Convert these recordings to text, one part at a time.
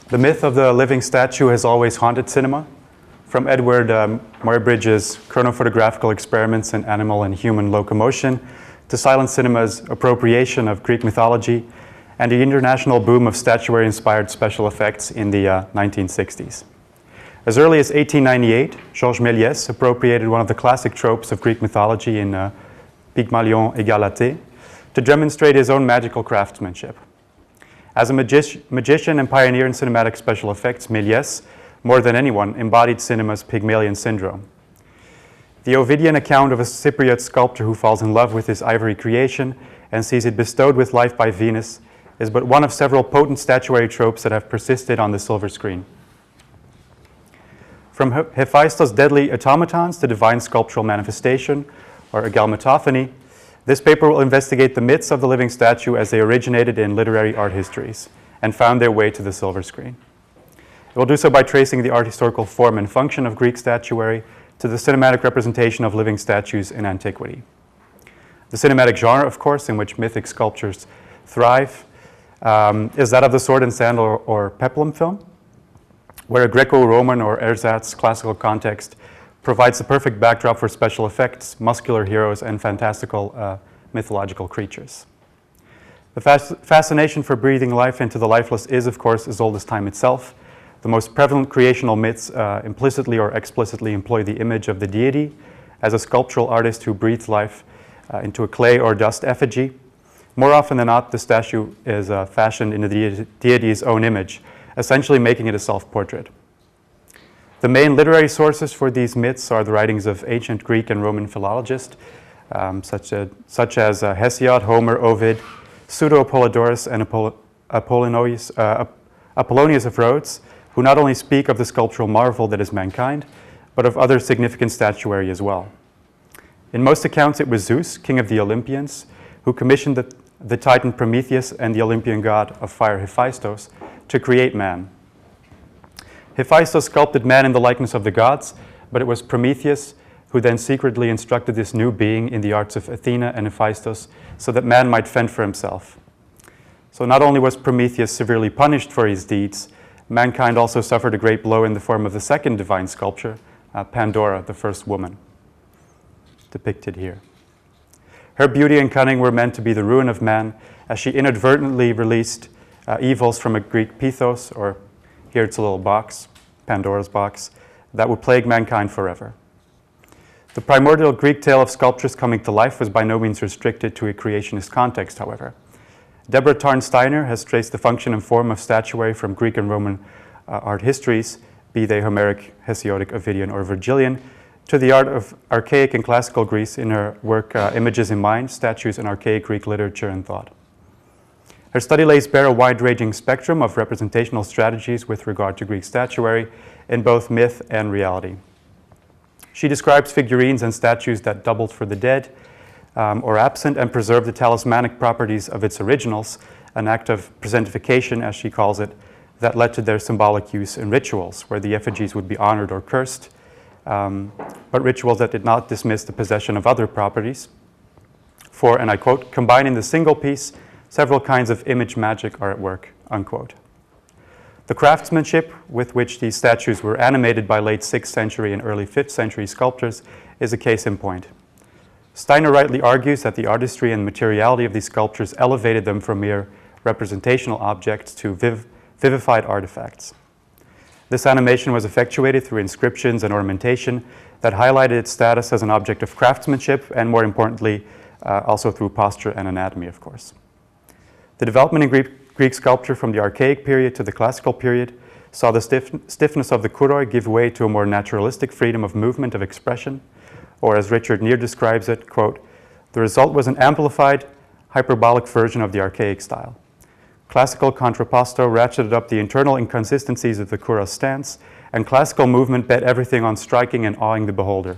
The myth of the living statue has always haunted cinema, from Edward Muybridge's chronophotographical experiments in animal and human locomotion to silent cinema's appropriation of Greek mythology and the international boom of statuary-inspired special effects in the 1960s. As early as 1898, Georges Méliès appropriated one of the classic tropes of Greek mythology in Pygmalion Égalité to demonstrate his own magical craftsmanship. As a magician and pioneer in cinematic special effects, Méliès, more than anyone, embodied cinema's Pygmalion syndrome. The Ovidian account of a Cypriot sculptor who falls in love with his ivory creation and sees it bestowed with life by Venus is but one of several potent statuary tropes that have persisted on the silver screen. From Hephaestus' deadly automatons to divine sculptural manifestation, or agalmatophony, this paper will investigate the myths of the living statue as they originated in literary art histories and found their way to the silver screen. It will do so by tracing the art historical form and function of Greek statuary to the cinematic representation of living statues in antiquity. The cinematic genre, of course, in which mythic sculptures thrive, is that of the sword and sandal or peplum film, where a Greco-Roman or ersatz classical context provides the perfect backdrop for special effects, muscular heroes, and fantastical mythological creatures. The fascination for breathing life into the lifeless is, of course, as old as time itself. The most prevalent creational myths implicitly or explicitly employ the image of the deity as a sculptural artist who breathes life into a clay or dust effigy. More often than not, the statue is fashioned in the deity's own image, essentially making it a self-portrait. The main literary sources for these myths are the writings of ancient Greek and Roman philologists, such as Hesiod, Homer, Ovid, Pseudo-Apollodorus, and Apollonius of Rhodes, who not only speak of the sculptural marvel that is mankind, but of other significant statuary as well. In most accounts, it was Zeus, king of the Olympians, who commissioned the Titan Prometheus and the Olympian god of fire Hephaestus to create man. Hephaestus sculpted man in the likeness of the gods, but it was Prometheus who then secretly instructed this new being in the arts of Athena and Hephaestus so that man might fend for himself. So not only was Prometheus severely punished for his deeds, mankind also suffered a great blow in the form of the second divine sculpture, Pandora, the first woman, depicted here. Her beauty and cunning were meant to be the ruin of man, as she inadvertently released evils from a Greek pythos, or here it's a little box, Pandora's box, that would plague mankind forever. The primordial Greek tale of sculptures coming to life was by no means restricted to a creationist context, however. Deborah Tarn-Steiner has traced the function and form of statuary from Greek and Roman art histories, be they Homeric, Hesiodic, Ovidian, or Virgilian, to the art of archaic and classical Greece in her work Images in Mind, Statues in Archaic Greek Literature and Thought. Her study lays bare a wide-ranging spectrum of representational strategies with regard to Greek statuary in both myth and reality. She describes figurines and statues that doubled for the dead or absent and preserved the talismanic properties of its originals, an act of presentification, as she calls it, that led to their symbolic use in rituals, where the effigies would be honored or cursed, but rituals that did not dismiss the possession of other properties. For, and I quote, "combine in the single piece, several kinds of image magic are at work," unquote. The craftsmanship with which these statues were animated by late 6th century and early 5th century sculptors is a case in point. Steiner rightly argues that the artistry and materiality of these sculptures elevated them from mere representational objects to vivified artifacts. This animation was effectuated through inscriptions and ornamentation that highlighted its status as an object of craftsmanship and, more importantly, also through posture and anatomy, of course. The development in Greek sculpture from the archaic period to the classical period saw the stiffness of the kuroi give way to a more naturalistic freedom of movement, of expression, or as Richard Neer describes it, quote, "The result was an amplified, hyperbolic version of the archaic style. Classical contrapposto ratcheted up the internal inconsistencies of the kura's stance, and classical movement bet everything on striking and awing the beholder.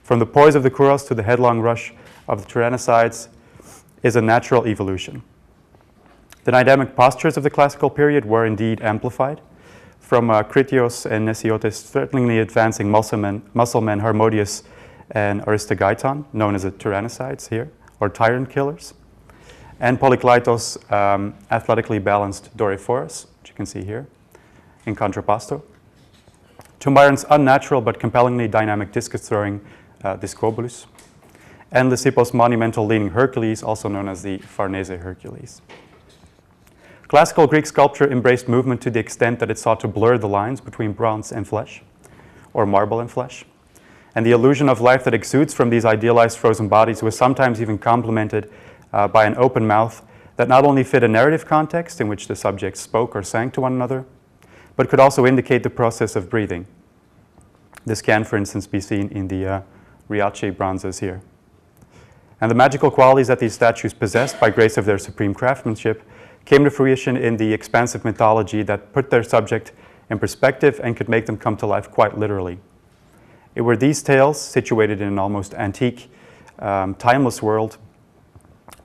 From the poise of the kuros to the headlong rush of the tyrannosides is a natural evolution." The dynamic postures of the classical period were indeed amplified, from Critios and Nesiotes threateningly advancing musclemen Harmodius and Aristogeiton, known as the tyrannosides here, or tyrant killers, and Polykleitos, athletically balanced Doryphorus, which you can see here, in contrapposto, to Myron's unnatural but compellingly dynamic discus-throwing Discobolus, and Lysippos' monumental leaning Hercules, also known as the Farnese Hercules. Classical Greek sculpture embraced movement to the extent that it sought to blur the lines between bronze and flesh, or marble and flesh. And the illusion of life that exudes from these idealized frozen bodies was sometimes even complemented by an open mouth that not only fit a narrative context in which the subjects spoke or sang to one another, but could also indicate the process of breathing. This can, for instance, be seen in the Riace bronzes here. And the magical qualities that these statues possessed by grace of their supreme craftsmanship came to fruition in the expansive mythology that put their subject in perspective and could make them come to life quite literally. It were these tales, situated in an almost antique, timeless world,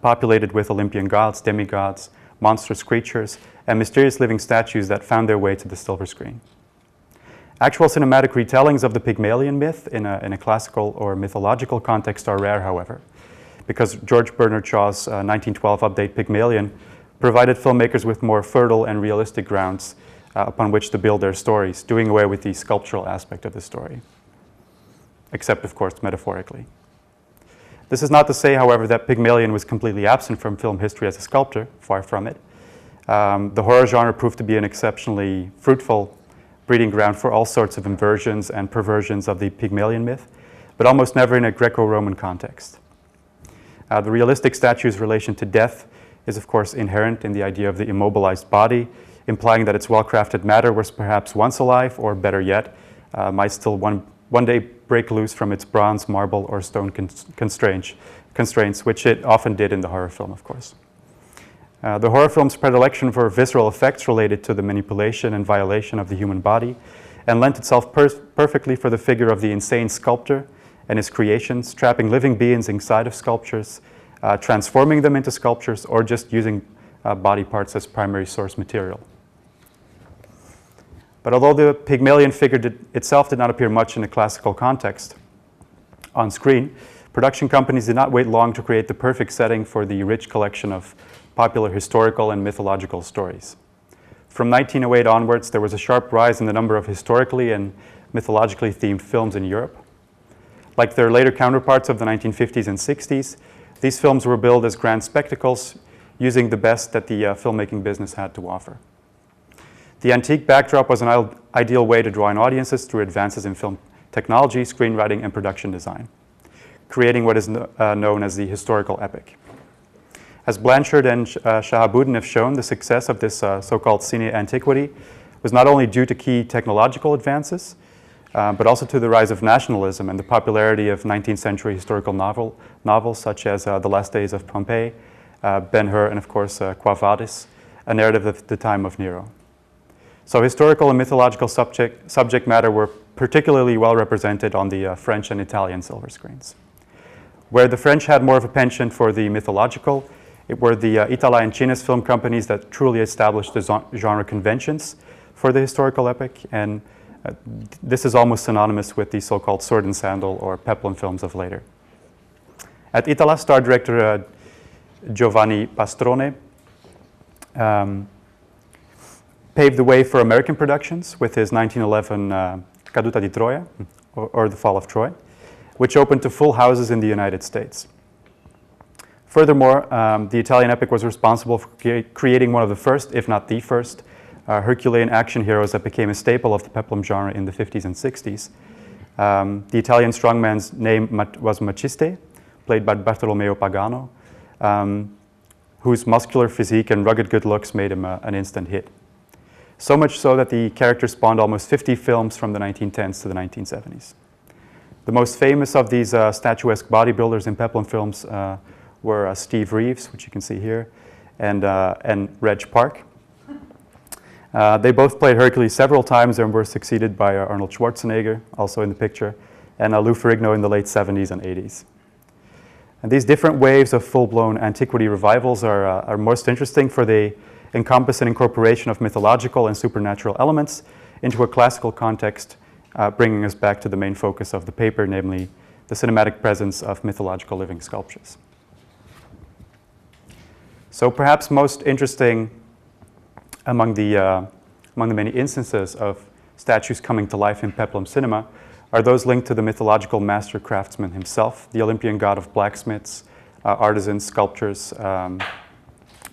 populated with Olympian gods, demigods, monstrous creatures, and mysterious living statues that found their way to the silver screen. Actual cinematic retellings of the Pygmalion myth in a classical or mythological context are rare, however, because George Bernard Shaw's 1912 update Pygmalion provided filmmakers with more fertile and realistic grounds upon which to build their stories, doing away with the sculptural aspect of the story, except, of course, metaphorically. This is not to say, however, that Pygmalion was completely absent from film history as a sculptor, far from it. The horror genre proved to be an exceptionally fruitful breeding ground for all sorts of inversions and perversions of the Pygmalion myth, but almost never in a Greco-Roman context. The realistic statue's relation to death is, of course, inherent in the idea of the immobilized body, implying that its well-crafted matter was perhaps once alive, or better yet, might still one day break loose from its bronze, marble, or stone constraints, which it often did in the horror film, of course. The horror film's predilection for visceral effects related to the manipulation and violation of the human body and lent itself perfectly for the figure of the insane sculptor and his creations, trapping living beings inside of sculptures, transforming them into sculptures, or just using body parts as primary source material. But although the Pygmalion figure itself did not appear much in a classical context on screen, production companies did not wait long to create the perfect setting for the rich collection of popular historical and mythological stories. From 1908 onwards, there was a sharp rise in the number of historically and mythologically themed films in Europe. Like their later counterparts of the 1950s and 60s, these films were billed as grand spectacles, using the best that the filmmaking business had to offer. The antique backdrop was an ideal way to draw in audiences through advances in film technology, screenwriting, and production design, creating what is known as the historical epic. As Blanchard and Shahabuddin have shown, the success of this so-called cine antiquity was not only due to key technological advances, but also to the rise of nationalism and the popularity of 19th century historical novels such as The Last Days of Pompeii, Ben-Hur, and of course Quo Vadis, a narrative of the time of Nero. So historical and mythological subject matter were particularly well represented on the French and Italian silver screens. Where the French had more of a penchant for the mythological, it were the Itala and Cines film companies that truly established the genre conventions for the historical epic, and this is almost synonymous with the so-called sword and sandal or peplum films of later. At Itala, star director Giovanni Pastrone paved the way for American productions with his 1911 Caduta di Troia, or The Fall of Troy, which opened to full houses in the United States. Furthermore, the Italian epic was responsible for creating one of the first, if not the first, Herculean action heroes that became a staple of the peplum genre in the 50s and 60s. The Italian strongman's name was Maciste, played by Bartolomeo Pagano, whose muscular physique and rugged good looks made him an instant hit. So much so that the character spawned almost 50 films from the 1910s to the 1970s. The most famous of these statuesque bodybuilders in peplum films were Steve Reeves, which you can see here, and Reg Park. They both played Hercules several times and were succeeded by Arnold Schwarzenegger, also in the picture, and Lou Ferrigno in the late 70s and 80s. And these different waves of full-blown antiquity revivals are most interesting, for they encompass an incorporation of mythological and supernatural elements into a classical context, bringing us back to the main focus of the paper, namely the cinematic presence of mythological living sculptures. So perhaps most interesting among the among the many instances of statues coming to life in peplum cinema are those linked to the mythological master craftsman himself, the Olympian god of blacksmiths, artisans, sculptors,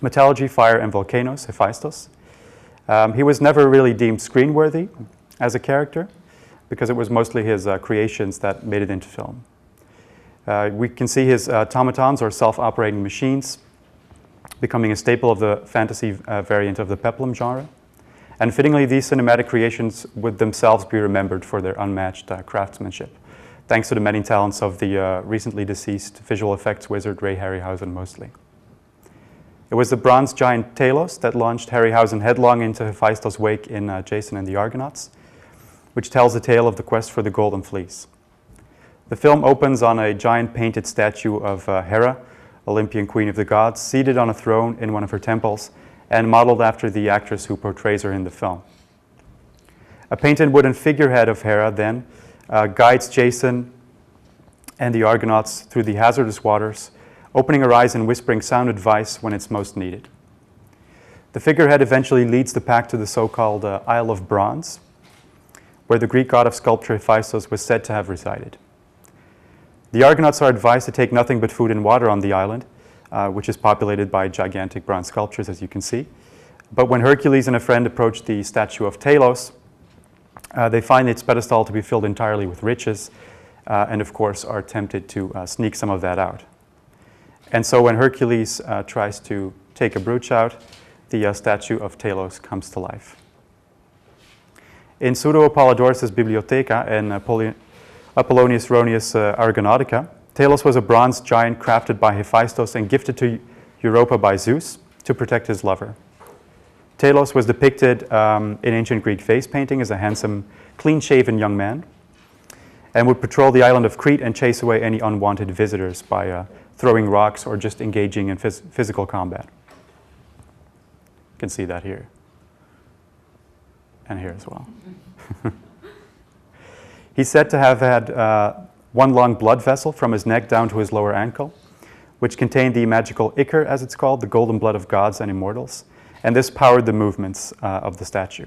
metallurgy, fire, and volcanoes, Hephaestus. He was never really deemed screen-worthy as a character because it was mostly his creations that made it into film. We can see his automatons, or self-operating machines, becoming a staple of the fantasy variant of the peplum genre. And fittingly, these cinematic creations would themselves be remembered for their unmatched craftsmanship, thanks to the many talents of the recently deceased visual effects wizard Ray Harryhausen mostly. It was the bronze giant Talos that launched Harryhausen headlong into Hephaestus' wake in Jason and the Argonauts, which tells the tale of the quest for the Golden Fleece. The film opens on a giant painted statue of Hera, Olympian queen of the gods, seated on a throne in one of her temples, and modeled after the actress who portrays her in the film. A painted wooden figurehead of Hera then guides Jason and the Argonauts through the hazardous waters, opening her eyes and whispering sound advice when it's most needed. The figurehead eventually leads the pack to the so-called Isle of Bronze, where the Greek god of sculpture Hephaestus was said to have resided. The Argonauts are advised to take nothing but food and water on the island, which is populated by gigantic bronze sculptures, as you can see. But when Hercules and a friend approach the statue of Talos, they find its pedestal to be filled entirely with riches, and of course are tempted to sneak some of that out. And so when Hercules tries to take a brooch out, the statue of Talos comes to life. In Pseudo-Apollodorus' Bibliotheca and Apollonius Rhonius' Argonautica, Talos was a bronze giant crafted by Hephaestus and gifted to Europa by Zeus to protect his lover. Talos was depicted in ancient Greek face painting as a handsome, clean-shaven young man, and would patrol the island of Crete and chase away any unwanted visitors by throwing rocks or just engaging in physical combat. You can see that here. And here as well. He's said to have had one long blood vessel from his neck down to his lower ankle, which contained the magical ichor, as it's called, the golden blood of gods and immortals, and this powered the movements of the statue.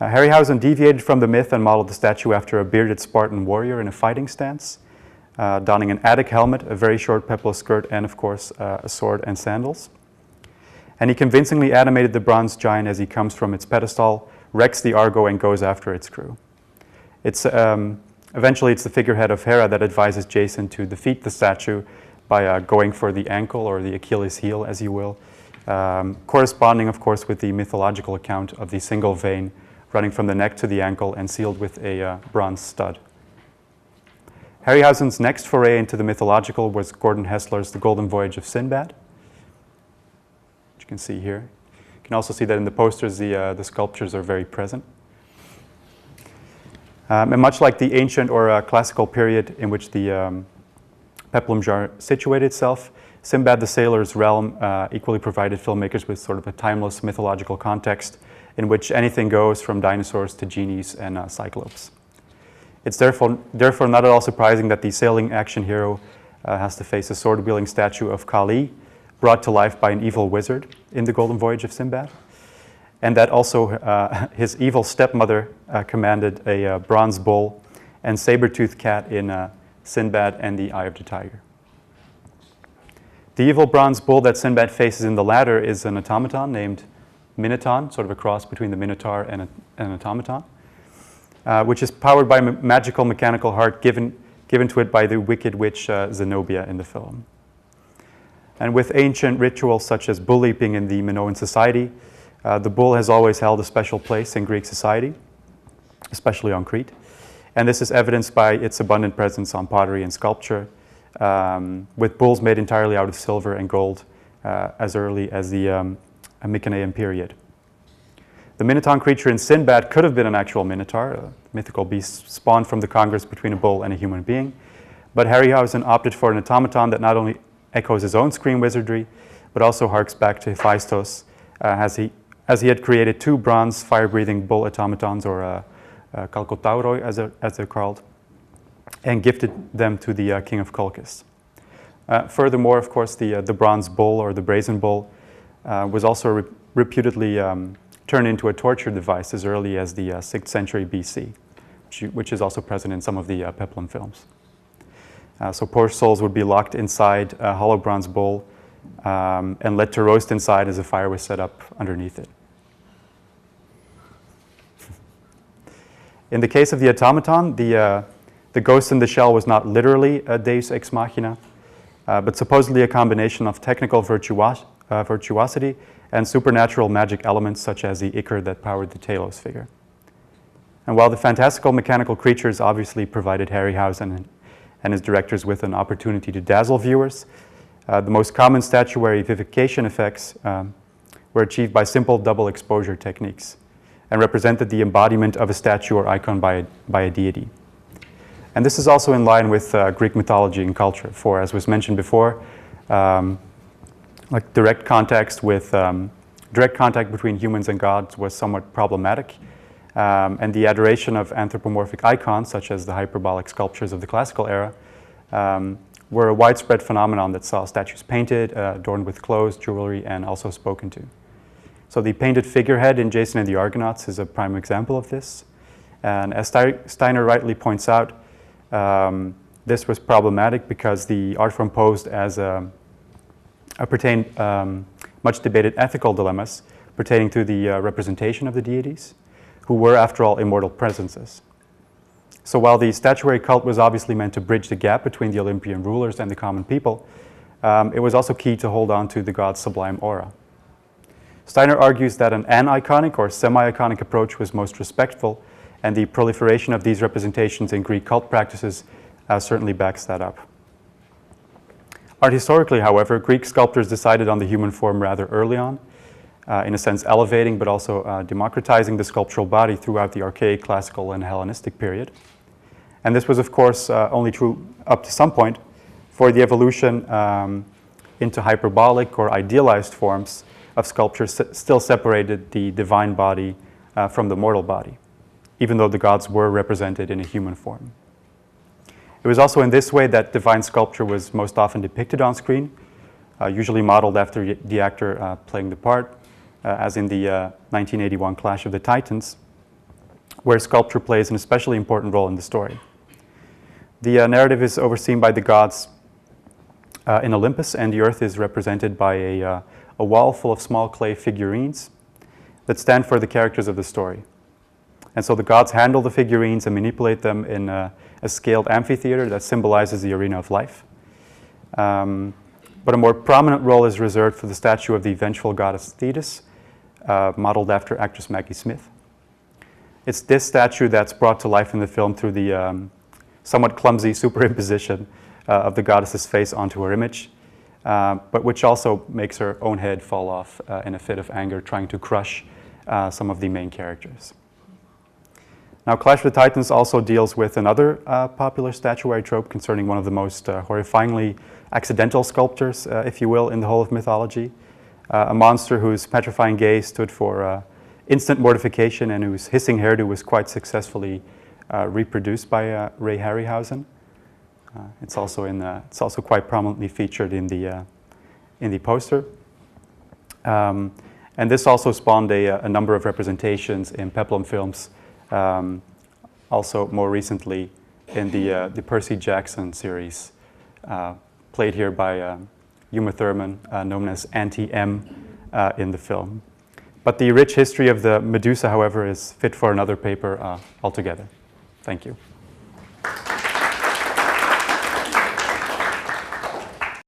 Harryhausen deviated from the myth and modeled the statue after a bearded Spartan warrior in a fighting stance, donning an Attic helmet, a very short peplum skirt, and of course a sword and sandals. And he convincingly animated the bronze giant as he comes from its pedestal, wrecks the Argo, and goes after its crew. Eventually, it's the figurehead of Hera that advises Jason to defeat the statue by going for the ankle, or the Achilles heel, as you will, corresponding, of course, with the mythological account of the single vein running from the neck to the ankle and sealed with a bronze stud. Harryhausen's next foray into the mythological was Gordon Hessler's The Golden Voyage of Sinbad, which you can see here. You can also see that in the posters, the sculptures are very present. And much like the ancient or classical period in which the peplum genre situated itself, Sinbad the Sailor's realm equally provided filmmakers with sort of a timeless mythological context in which anything goes, from dinosaurs to genies and cyclopes. It's therefore not at all surprising that the sailing action hero has to face a sword-wielding statue of Kali, brought to life by an evil wizard in The Golden Voyage of Sinbad, and that also his evil stepmother commanded a bronze bull and saber-toothed cat in Sinbad and the Eye of the Tiger. The evil bronze bull that Sinbad faces in the latter is an automaton named Minotaur, sort of a cross between the Minotaur and an automaton, which is powered by a magical mechanical heart given to it by the wicked witch Zenobia in the film. And with ancient rituals such as bull leaping in the Minoan society, the bull has always held a special place in Greek society, especially on Crete. And this is evidenced by its abundant presence on pottery and sculpture, with bulls made entirely out of silver and gold as early as the Mycenaean period. The Minotaur creature in Sinbad could have been an actual minotaur, a mythical beast spawned from the congress between a bull and a human being, but Harryhausen opted for an automaton that not only echoes his own screen wizardry, but also harks back to Hephaestus, as he had created two bronze fire-breathing bull automatons, or kalkotauroi as they're called, and gifted them to the king of Colchis. Furthermore, of course, the bronze bull, or the brazen bull, was also reputedly turned into a torture device as early as the 6th century BC, which is also present in some of the peplum films. So poor souls would be locked inside a hollow bronze bowl and let to roast inside as a fire was set up underneath it. In the case of the automaton, the ghost in the shell was not literally a deus ex machina, but supposedly a combination of technical virtuosity and supernatural magic elements such as the ichor that powered the Talos figure. And while the fantastical mechanical creatures obviously provided Harryhausen and his directors with an opportunity to dazzle viewers, the most common statuary vivification effects were achieved by simple double exposure techniques and represented the embodiment of a statue or icon by a deity. And this is also in line with Greek mythology and culture, for as was mentioned before, like direct contact between humans and gods was somewhat problematic, and the adoration of anthropomorphic icons, such as the hyperbolic sculptures of the classical era, were a widespread phenomenon that saw statues painted, adorned with clothes, jewelry, and also spoken to. So the painted figurehead in Jason and the Argonauts is a prime example of this. And as Steiner rightly points out, this was problematic because the art form posed as pertained much debated ethical dilemmas pertaining to the representation of the deities, who were, after all, immortal presences. So while the statuary cult was obviously meant to bridge the gap between the Olympian rulers and the common people, it was also key to hold on to the god's sublime aura. Steiner argues that an aniconic or semi-iconic approach was most respectful, and the proliferation of these representations in Greek cult practices certainly backs that up. Art historically, however, Greek sculptors decided on the human form rather early on, in a sense elevating but also democratizing the sculptural body throughout the archaic, classical, and Hellenistic period. And this was, of course, only true up to some point, for the evolution into hyperbolic or idealized forms of sculpture still separated the divine body from the mortal body, even though the gods were represented in a human form. It was also in this way that divine sculpture was most often depicted on screen, usually modeled after the actor playing the part, as in the 1981 Clash of the Titans, where sculpture plays an especially important role in the story. The narrative is overseen by the gods in Olympus, and the earth is represented by a wall full of small clay figurines that stand for the characters of the story. And so the gods handle the figurines and manipulate them in a scaled amphitheater that symbolizes the arena of life. But a more prominent role is reserved for the statue of the vengeful goddess Thetis, modeled after actress Maggie Smith. It's this statue that's brought to life in the film through the somewhat clumsy superimposition of the goddess's face onto her image, but which also makes her own head fall off in a fit of anger, trying to crush some of the main characters. Now, Clash of the Titans also deals with another popular statuary trope concerning one of the most horrifyingly accidental sculptors, if you will, in the whole of mythology. A monster whose petrifying gaze stood for instant mortification and whose hissing hairdo was quite successfully reproduced by Ray Harryhausen. It's also quite prominently featured in the poster. And this also spawned a number of representations in peplum films, also more recently in the Percy Jackson series, played here by Uma Thurman, known as Auntie M in the film. But the rich history of the Medusa, however, is fit for another paper altogether. Thank you.